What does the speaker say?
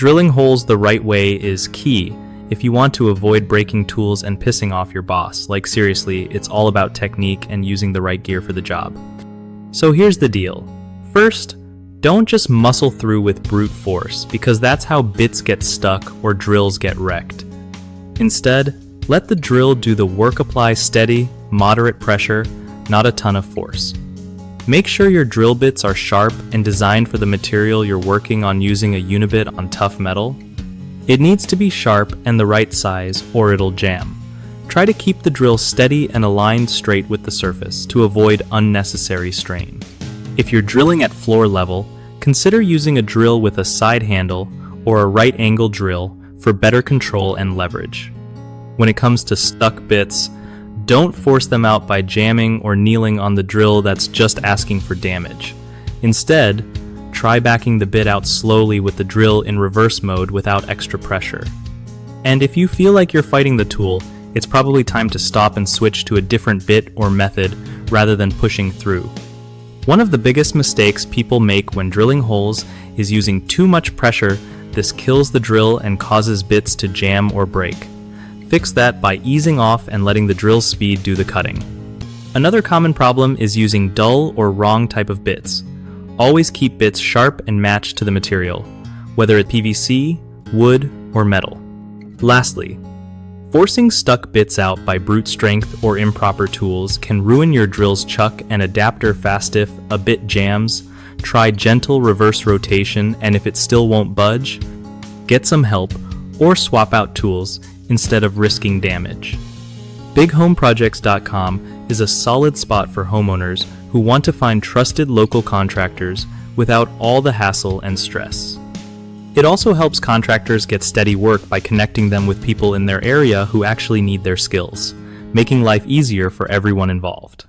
Drilling holes the right way is key if you want to avoid breaking tools and pissing off your boss. Like seriously, it's all about technique and using the right gear for the job. So here's the deal. First, don't just muscle through with brute force, because that's how bits get stuck or drills get wrecked. Instead, let the drill do the work. Apply steady, moderate pressure, not a ton of force. Make sure your drill bits are sharp and designed for the material you're working on. Using a unibit on tough metal, it needs to be sharp and the right size or it'll jam. Try to keep the drill steady and aligned straight with the surface to avoid unnecessary strain. If you're drilling at floor level, consider using a drill with a side handle or a right angle drill for better control and leverage. When it comes to stuck bits, don't force them out by jamming or kneeling on the drill. That's just asking for damage. Instead, try backing the bit out slowly with the drill in reverse mode without extra pressure. And if you feel like you're fighting the tool, it's probably time to stop and switch to a different bit or method rather than pushing through. One of the biggest mistakes people make when drilling holes is using too much pressure. This kills the drill and causes bits to jam or break. Fix that by easing off and letting the drill's speed do the cutting. Another common problem is using dull or wrong type of bits. Always keep bits sharp and matched to the material, whether it's PVC, wood, or metal. Lastly, forcing stuck bits out by brute strength or improper tools can ruin your drill's chuck and adapter. Fast if a bit jams, try gentle reverse rotation, and if it still won't budge, get some help or swap out tools instead of risking damage. BigHomeProjects.com is a solid spot for homeowners who want to find trusted local contractors without all the hassle and stress. It also helps contractors get steady work by connecting them with people in their area who actually need their skills, making life easier for everyone involved.